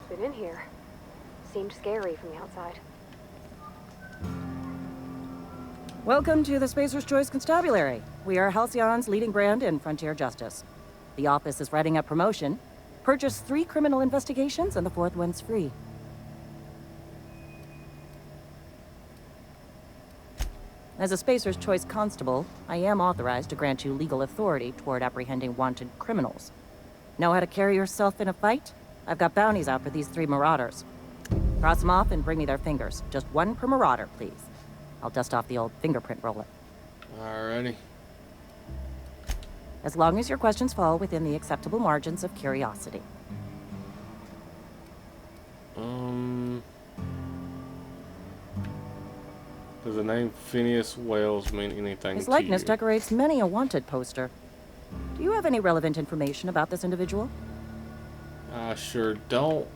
Been in here. Seemed scary from the outside. Welcome to the Spacer's Choice Constabulary. We are Halcyon's leading brand in frontier justice. The office is writing up promotion. Purchase 3 criminal investigations and the 4th one's free. As a Spacer's Choice Constable, I am authorized to grant you legal authority toward apprehending wanted criminals. Know how to carry yourself in a fight? I've got bounties out for these 3 marauders. Cross them off and bring me their fingers. Just 1 per marauder, please. I'll dust off the old fingerprint roller. Alrighty. As long as your questions fall within the acceptable margins of curiosity. Does the name Phineas Wells mean anything His to likeness you? decorates many a wanted poster. Do you have any relevant information about this individual? I sure don't.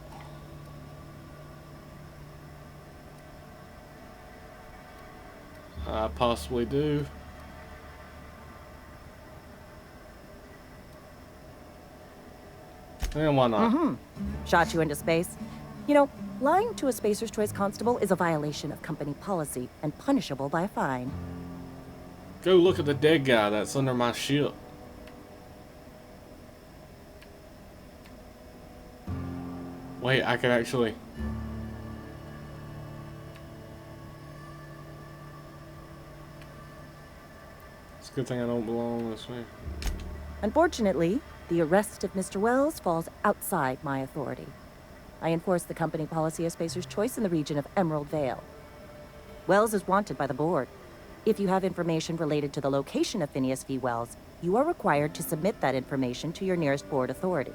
I possibly do. And why not? Shot you into space. You know, lying to a Spacer's Choice Constable is a violation of company policy and punishable by a fine. Go look at the dead guy that's under my ship. Wait, I could actually... It's a good thing I don't belong this way. Unfortunately, the arrest of Mr. Wells falls outside my authority. I enforce the company policy of Spacer's Choice in the region of Emerald Vale. Wells is wanted by the board. If you have information related to the location of Phineas V. Wells, you are required to submit that information to your nearest board authority.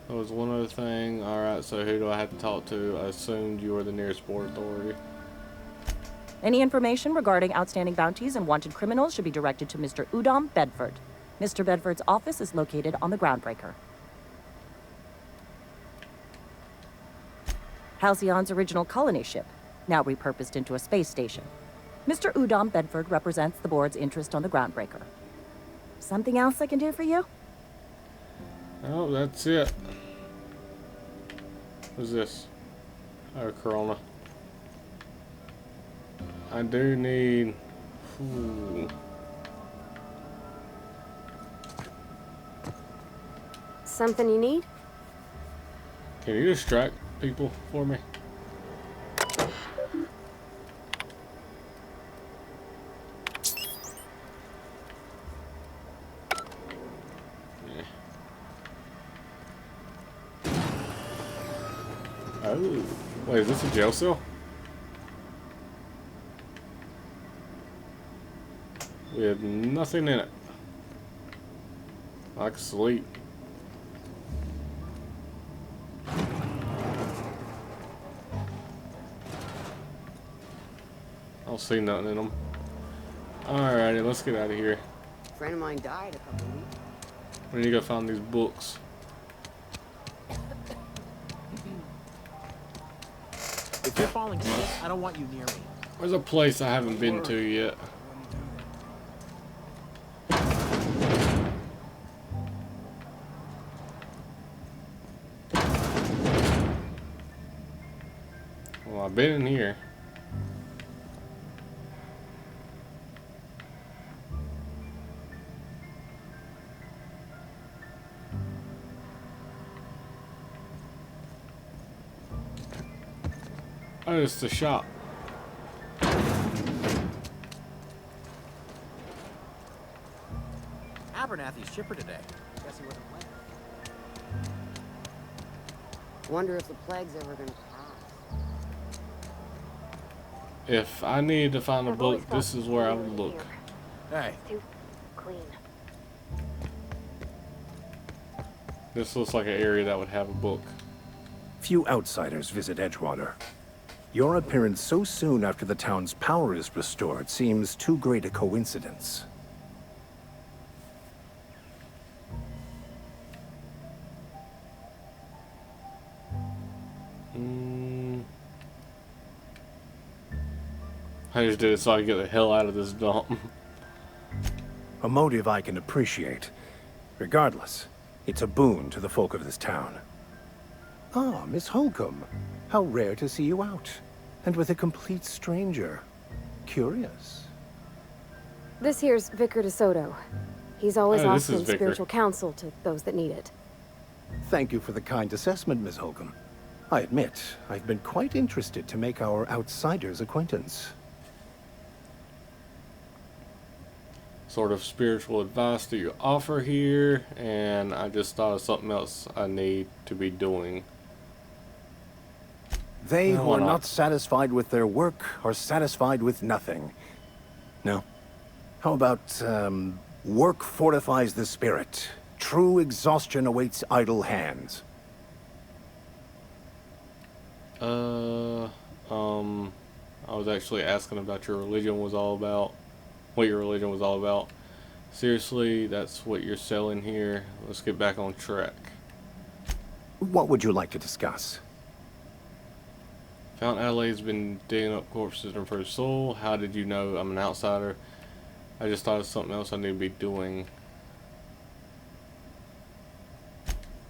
There was one other thing. Alright, so who do I have to talk to? I assumed you were the nearest board authority. Any information regarding outstanding bounties and wanted criminals should be directed to Mr. Udom Bedford. Mr. Bedford's office is located on the Groundbreaker. Halcyon's original colony ship, now repurposed into a space station. Mr. Udom Bedford represents the board's interest on the Groundbreaker. Something else I can do for you? Oh, that's it. What's this? Oh, Corona. I do need... Ooh. Something you need? Can you distract people for me? Yeah. Oh, wait, is this a jail cell? We have nothing in it. I can sleep. I don't see nothing in them. Alrighty, let's get out of here. A friend of mine died a couple weeks. We need to go find these books. If you're falling sick, I don't want you near me. There's a place I haven't been to yet. Well, I've been in here. Oh, it's the shop. Abernathy's chipper today. Guess he wasn't playing. Wonder if the plague's ever gonna pass. If I needed to find a I've always book, this felt is where I would lonely look. here. Hey, Too clean. This looks like an area that would have a book. Few outsiders visit Edgewater. Your appearance so soon after the town's power is restored seems too great a coincidence. I just did it so I could get the hell out of this dump. A motive I can appreciate. Regardless, It's a boon to the folk of this town. Ah, Miss Holcomb. How rare to see you out. And with a complete stranger. Curious. This here's Vicar DeSoto. He's always Oh, this is offering Vicar. spiritual counsel to those that need it. Thank you for the kind assessment, Miss Holcomb. I admit, I've been quite interested to make our outsider's acquaintance. Sort of spiritual advice do you offer here? And I just thought of something else I need to be doing. They Well, who why are not? not satisfied with their work are satisfied with nothing. No? How about, work fortifies the spirit. True exhaustion awaits idle hands. I was actually asking about your religion was all about. What your religion was all about. Seriously, that's what you're selling here. Let's get back on track. What would you like to discuss? Found Adelaide's been digging up corpses in her soul. How did you know I'm an outsider? I just thought of something else I need to be doing.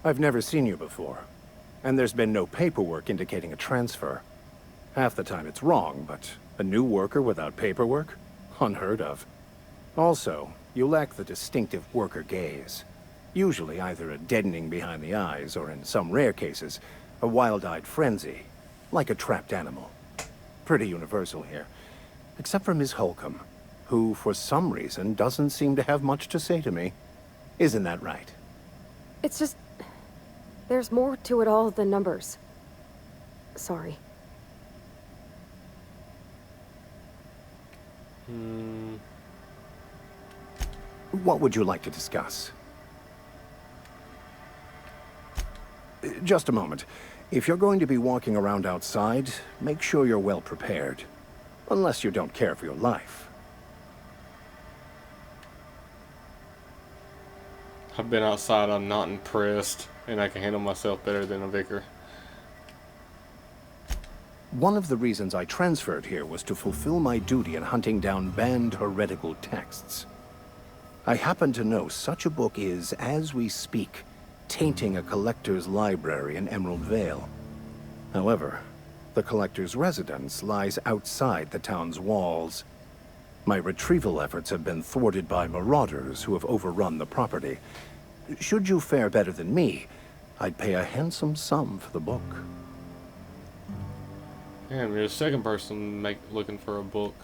I've never seen you before, and there's been no paperwork indicating a transfer. Half the time it's wrong, but a new worker without paperwork? Unheard of. Also, you lack the distinctive worker gaze. Usually either a deadening behind the eyes, or in some rare cases, a wild-eyed frenzy, like a trapped animal. Pretty universal here. Except for Miss Holcomb, who, for some reason, doesn't seem to have much to say to me. Isn't that right? It's just... there's more to it all than numbers. Sorry. What would you like to discuss? Just a moment. If you're going to be walking around outside, make sure you're well prepared. Unless you don't care for your life. I've been outside, I'm not impressed, and I can handle myself better than a vicar. One of the reasons I transferred here was to fulfill my duty in hunting down banned heretical texts. I happen to know such a book is, as we speak, tainting a collector's library in Emerald Vale. However, the collector's residence lies outside the town's walls. My retrieval efforts have been thwarted by marauders who have overrun the property. Should you fare better than me, I'd pay a handsome sum for the book. Damn, you're the second person looking for a book.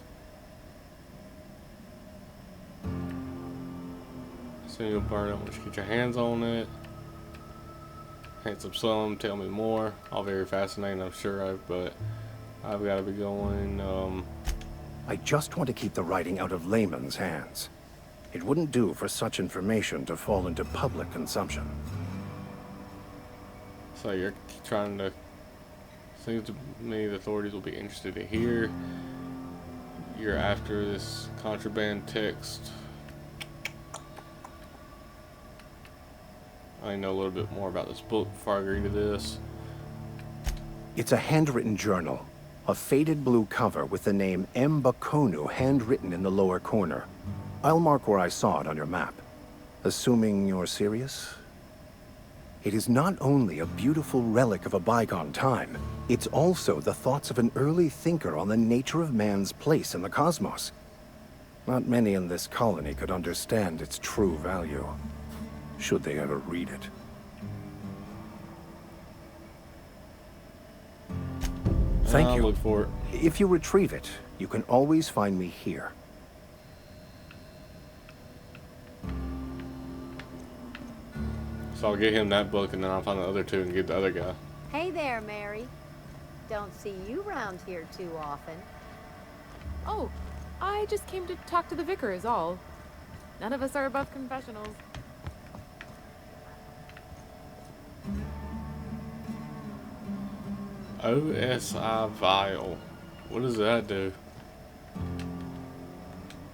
Soon you'll burn it once you get your hands on it. Handsome Slum, tell me more. All very fascinating, I'm sure of, but I've got to be going. I just want to keep the writing out of layman's hands. It wouldn't do for such information to fall into public consumption. So you're trying to. Seems to me the authorities will be interested to hear. You're after this contraband text. I know a little bit more about this book before I agree to this. It's a handwritten journal. A faded blue cover with the name M. Bakonu handwritten in the lower corner. I'll mark where I saw it on your map. Assuming you're serious? It is not only a beautiful relic of a bygone time, it's also the thoughts of an early thinker on the nature of man's place in the cosmos. Not many in this colony could understand its true value, should they ever read it. Thank I'll you. look for it. If you retrieve it, you can always find me here. So I'll get him that book and then I'll find the other two and get the other guy. Hey there, Mary. Don't see you round here too often. Oh, I just came to talk to the vicar is all. None of us are above confessionals. OSI Vial. What does that do?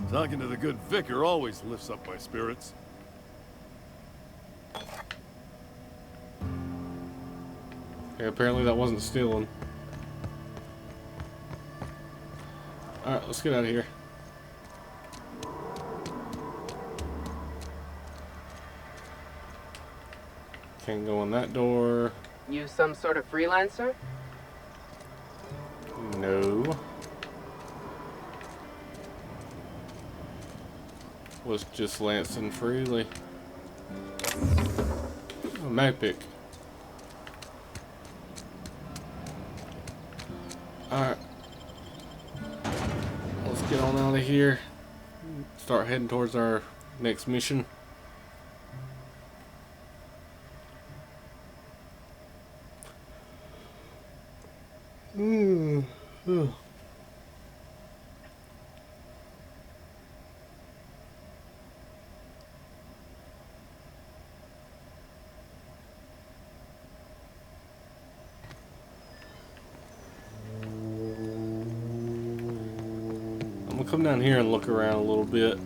Talking to the good vicar always lifts up my spirits. Okay, apparently that wasn't stealing. Alright, let's get out of here. Can't go in that door. You some sort of freelancer? No. Was just lancing freely. A mag pick. Alright. Let's get on out of here. Start heading towards our next mission. I'm gonna come down here and look around a little bit.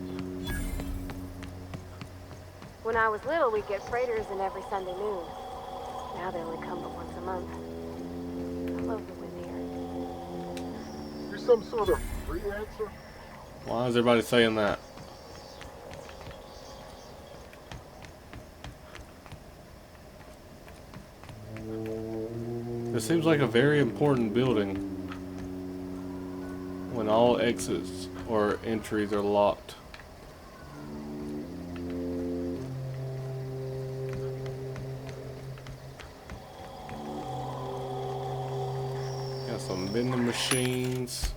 When I was little, we'd get freighters in every Sunday noon. Now they only come but once a month. I love the wind here. You're some sort of freelancer? Why is everybody saying that? This seems like a very important building when all exits or entries are locked. Got some vending machines.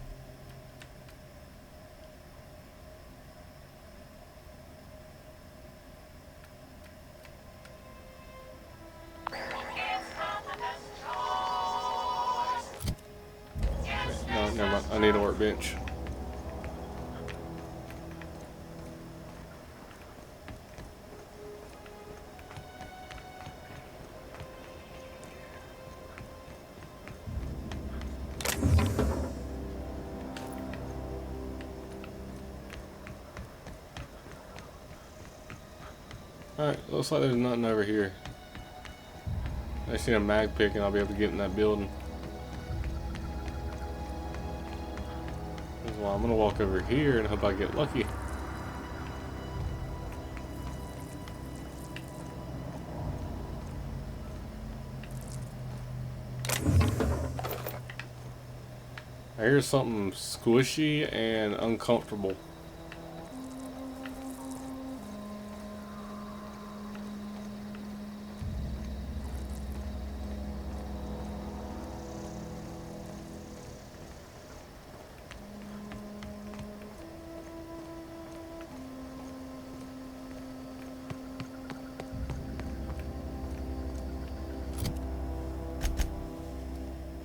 No, never mind. I need a workbench. Alright, looks like there's nothing over here. I see a mag pick and I'll be able to get in that building. Well, I'm gonna walk over here and hope I get lucky. I hear something squishy and uncomfortable.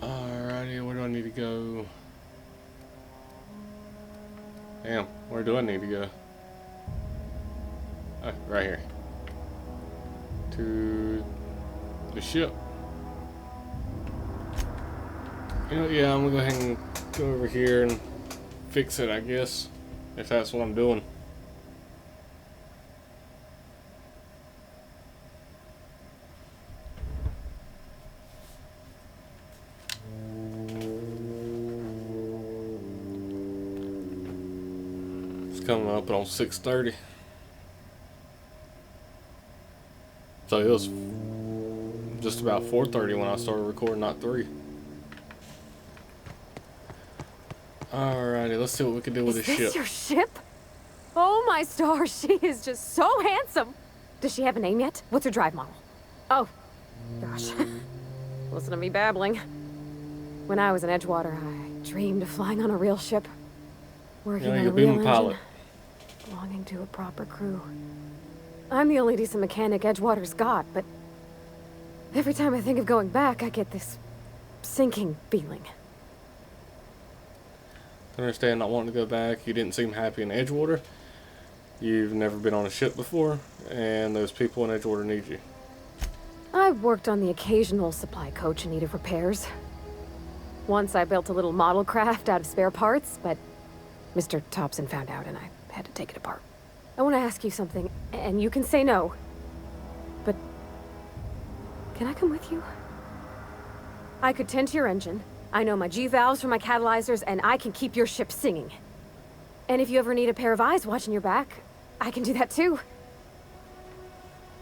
Alrighty, where do I need to go? Damn, where do I need to go? Oh, right here. To the ship. You know, yeah, I'm gonna go ahead and go over here and fix it, I guess. If that's what I'm doing. Coming up on 6:30. So it was just about 4:30 when I started recording, not 3. Alrighty, let's see what we can do with Is this this ship. your ship? Oh my stars, she is just so handsome. Does she have a name yet? What's her drive model? Oh, gosh. Listen to me babbling. When I was in Edgewater, I dreamed of flying on a real ship. Working Yeah, on a you'll real be a engine. pilot. Belonging to a proper crew. I'm the only decent mechanic Edgewater's got, but every time I think of going back, I get this sinking feeling. I understand not wanting to go back. You didn't seem happy in Edgewater. You've never been on a ship before, and those people in Edgewater need you. I've worked on the occasional supply coach in need of repairs. Once I built a little model craft out of spare parts, but Mr. Thompson found out and I had to take it apart. I want to ask you something, and you can say no. But can I come with you? I could tend to your engine. I know my G-valves for my catalyzers, and I can keep your ship singing. And if you ever need a pair of eyes watching your back, I can do that too.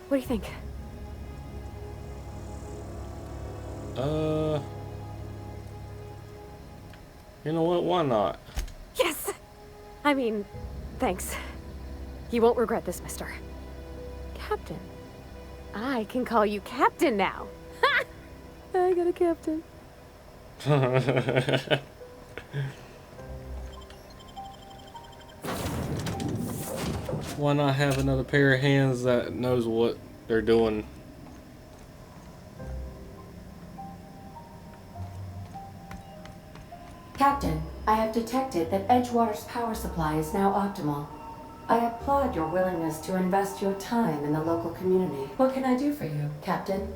What do you think? You know what? Why not? Yes! I mean, thanks. You won't regret this, mister. Captain. I can call you Captain now. Ha! I got a captain. Why not have another pair of hands that knows what they're doing? Captain, I have detected that Edgewater's power supply is now optimal. I applaud your willingness to invest your time in the local community. What can I do for you, Captain?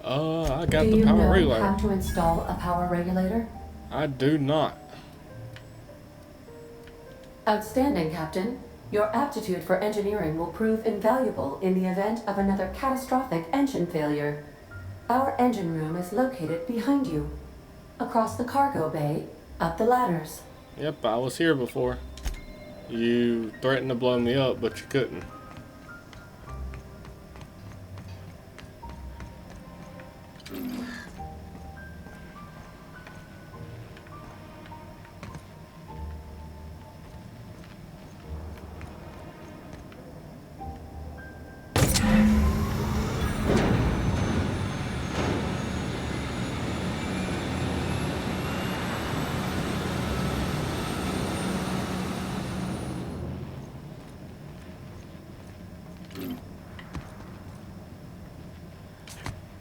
I got Do the you power know regulator. how to install a power regulator? I do not. Outstanding, Captain. Your aptitude for engineering will prove invaluable in the event of another catastrophic engine failure. Our engine room is located behind you. Across the cargo bay, up the ladders. Yep, I was here before. You threatened to blow me up, but you couldn't.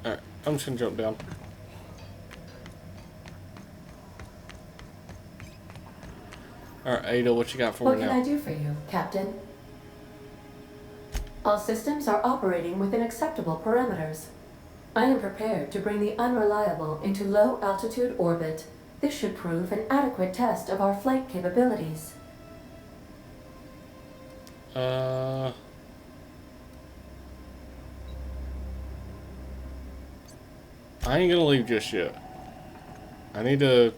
Alright, I'm just gonna jump down. Alright, Ada, what you got for What me can now? I do for you, Captain? All systems are operating within acceptable parameters. I am prepared to bring the unreliable into low-altitude orbit. This should prove an adequate test of our flight capabilities. I ain't gonna leave just yet. I need to...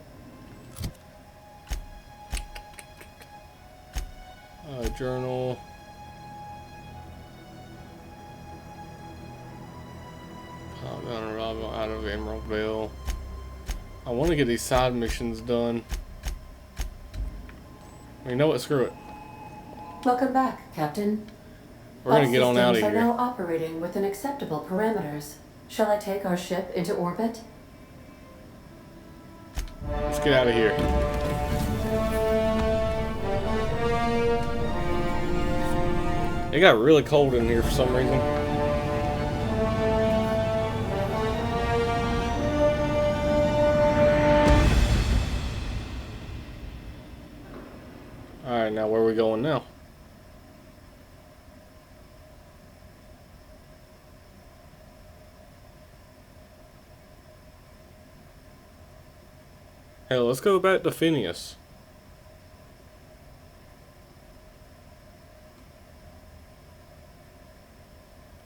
journal... Arrival out of Emerald Vale. I want to get these side missions done. You know what? Screw it. Welcome back, Captain. We're gonna get on out of All systems are here. now operating within acceptable parameters. Shall I take our ship into orbit? Let's get out of here. It got really cold in here for some reason. Alright, now where are we going now? Hell, let's go back to Phineas.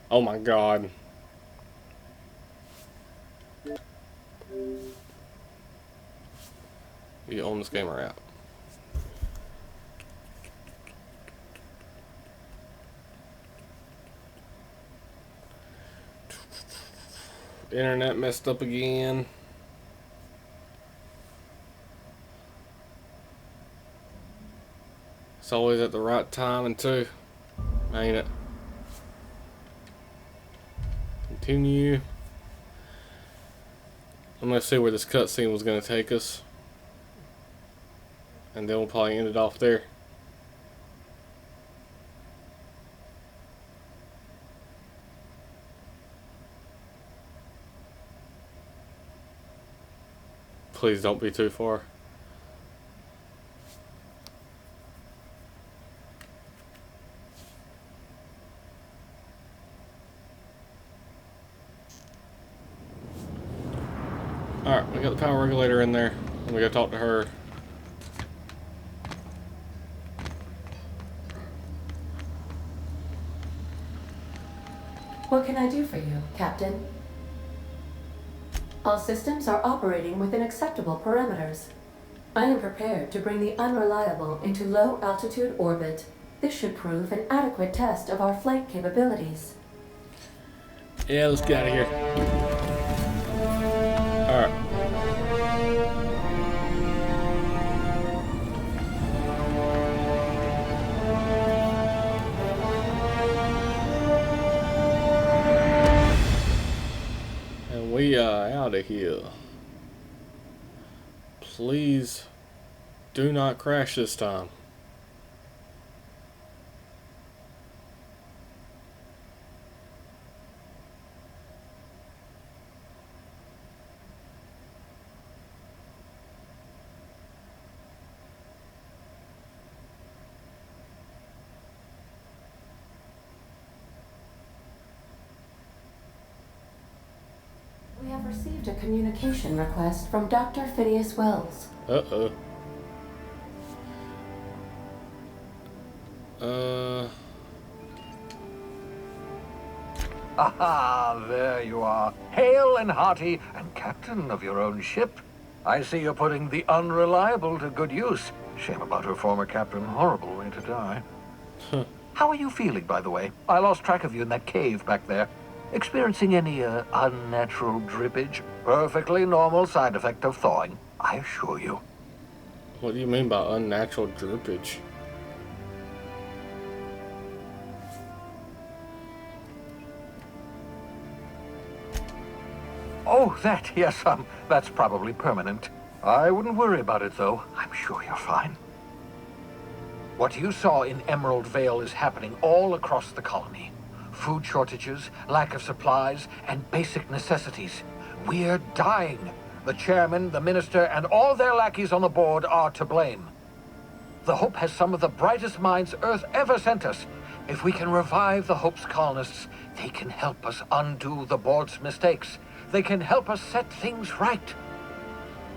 Oh my god. You own this game or out? Internet messed up again. It's always at the right time and too, ain't it? Continue. I'm gonna see where this cutscene was gonna take us, and then we'll probably end it off there. Please don't be too far. Alright, we got the power regulator in there. And we gotta talk to her. What can I do for you, Captain? All systems are operating within acceptable parameters. I am prepared to bring the unreliable into low-altitude orbit. This should prove an adequate test of our flight capabilities. Yeah, let's get out of here. we are out of here. Please do not crash this time. We have received a communication request from Dr. Phineas Wells. Uh-oh. Ah, there you are. Hale and hearty, and captain of your own ship. I see you're putting the unreliable to good use. Shame about her former captain. Horrible way to die. How are you feeling, by the way? I lost track of you in that cave back there. Experiencing any, unnatural drippage? Perfectly normal side effect of thawing, I assure you. What do you mean by unnatural drippage? Oh, that, yes, that's probably permanent. I wouldn't worry about it, though. I'm sure you're fine. What you saw in Emerald Vale is happening all across the colony. Food shortages, lack of supplies, and basic necessities. We're dying. The chairman, the minister, and all their lackeys on the board are to blame. The Hope has some of the brightest minds Earth ever sent us. If we can revive the Hope's colonists, they can help us undo the board's mistakes. They can help us set things right.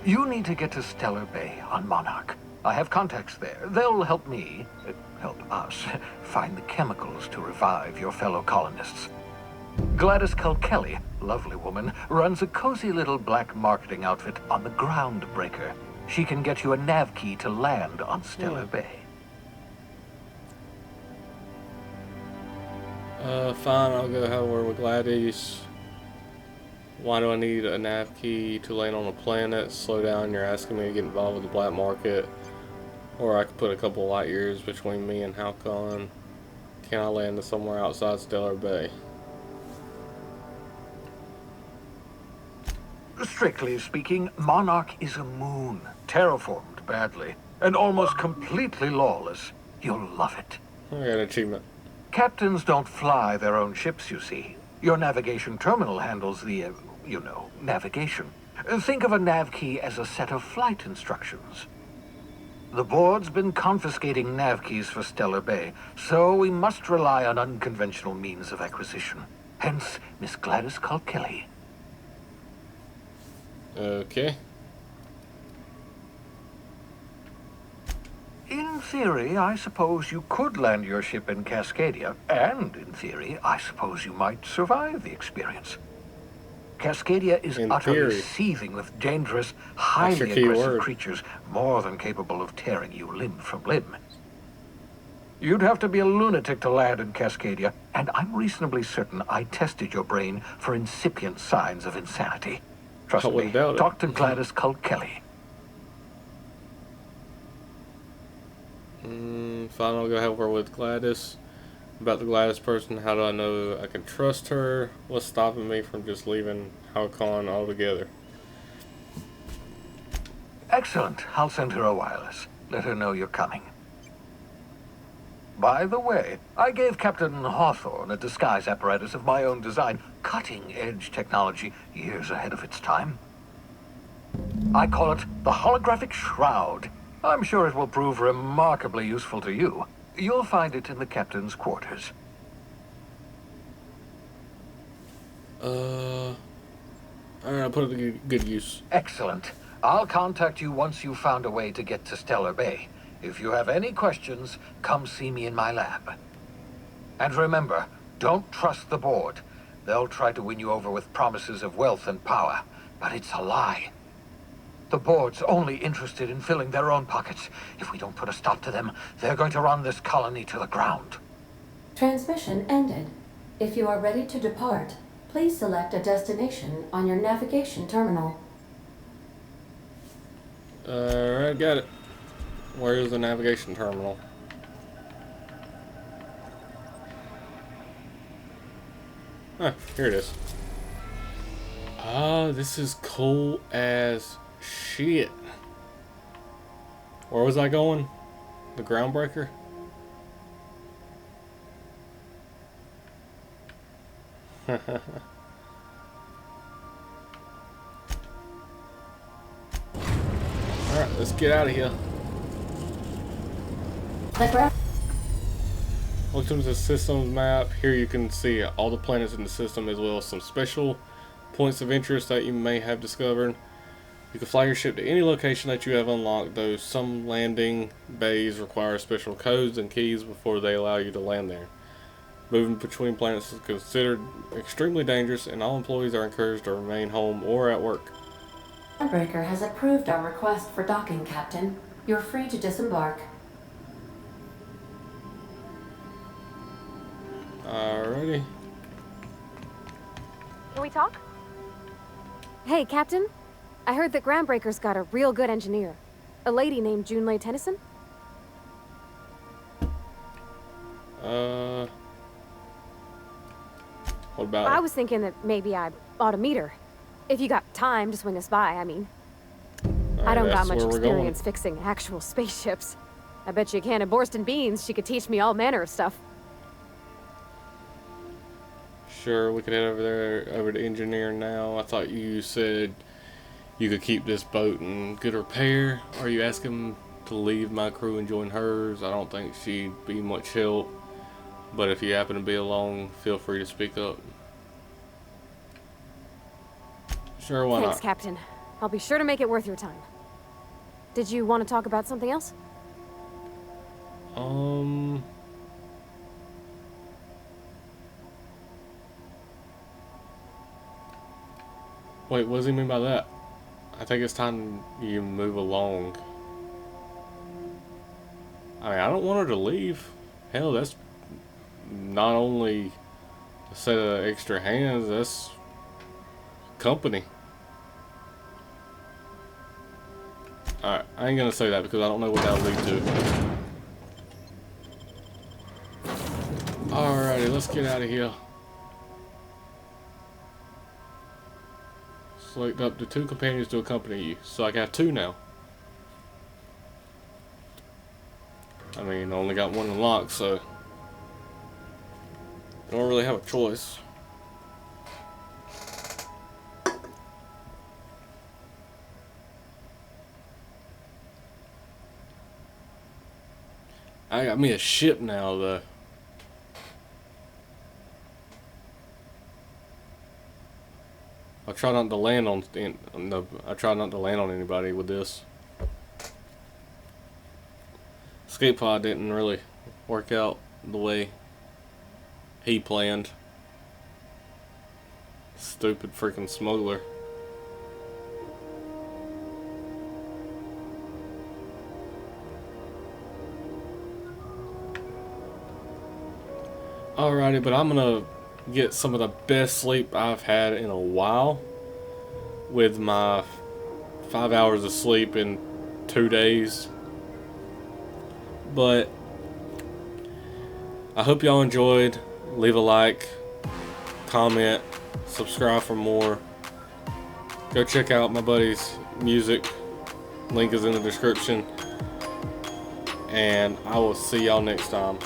You need to get to Stellar Bay on Monarch. I have contacts there. They'll help me, help us, find the chemicals to revive your fellow colonists. Gladys Culkelly, lovely woman, runs a cozy little black marketing outfit on the Groundbreaker. She can get you a nav key to land on Stellar Bay. Fine, I'll go have a word with Gladys. Why do I need a nav key to land on a planet? Slow down, you're asking me to get involved with the black market. Or I could put a couple light years between me and Halcon. Can I land somewhere outside Stellar Bay? Strictly speaking, Monarch is a moon, terraformed badly, and almost completely lawless. You'll love it. I got an achievement. Captains don't fly their own ships, you see. Your navigation terminal handles the, navigation. Think of a nav key as a set of flight instructions. The board's been confiscating nav keys for Stellar Bay, so we must rely on unconventional means of acquisition. Hence, Miss Gladys Culkelly. Okay. In theory, I suppose you could land your ship in Cascadia, and in theory, I suppose you might survive the experience. Cascadia is utterly seething with dangerous, highly aggressive creatures, more than capable of tearing you limb from limb. You'd have to be a lunatic to land in Cascadia, and I'm reasonably certain I tested your brain for incipient signs of insanity. Trust me, talk to Gladys Culkelly. Fine, I'll go have a word with Gladys. About the Gladys person, how do I know I can trust her? What's stopping me from just leaving Halcon altogether? Excellent. I'll send her a wireless. Let her know you're coming. By the way, I gave Captain Hawthorne a disguise apparatus of my own design, cutting-edge technology, years ahead of its time. I call it the Holographic Shroud. I'm sure it will prove remarkably useful to you. You'll find it in the captain's quarters. Alright, I'll put it to good use. Excellent. I'll contact you once you've found a way to get to Stellar Bay. If you have any questions, come see me in my lab. And remember, don't trust the board. They'll try to win you over with promises of wealth and power, but it's a lie. The board's only interested in filling their own pockets. If we don't put a stop to them, they're going to run this colony to the ground. Transmission ended. If you are ready to depart, please select a destination on your navigation terminal. Alright, got it. Where's the navigation terminal? Here it is. Oh, this is cool as shit. Where was I going? The Groundbreaker? Alright, let's get out of here. Welcome to the systems map. Here you can see all the planets in the system as well as some special points of interest that you may have discovered. You can fly your ship to any location that you have unlocked, though some landing bays require special codes and keys before they allow you to land there. Moving between planets is considered extremely dangerous, and all employees are encouraged to remain home or at work. Groundbreaker has approved our request for docking, Captain. You're free to disembark. Alrighty. Can we talk? Hey, Captain. I heard that Groundbreaker's got a real good engineer. A lady named Junlei Tennyson. What about I it? was thinking that maybe I ought to meet her. If you got time to swing us by, I mean. I don't got that's much where we're going. experience fixing actual spaceships. I bet you a can of Borston beans she could teach me all manner of stuff. Sure, we could head over there, over to engineering now. I thought you said you could keep this boat in good repair. Are you asking to leave my crew and join hers? I don't think she'd be much help. But if you happen to be along, feel free to speak up. Sure, why Thanks, not? Captain. I'll be sure to make it worth your time. Did you want to talk about something else? Wait, what does he mean by that? I think it's time you move along. I mean, I don't want her to leave. Hell, that's not only a set of extra hands, that's company. Alright, I ain't gonna say that because I don't know what that'll lead to. Alrighty, let's get out of here. Select up to 2 companions to accompany you. So I got 2 now. I mean, I only got 1 unlocked, so I don't really have a choice. I got me a ship now, though. I try not to land on I try not to land on anybody with this. Escape pod didn't really work out the way he planned. Stupid freaking smuggler. Alrighty, but I'm gonna get some of the best sleep I've had in a while with my 5 hours of sleep in 2 days. But I hope y'all enjoyed. Leave a like, comment, subscribe for more. Go check out my buddy's music. Link is in the description. And I will see y'all next time.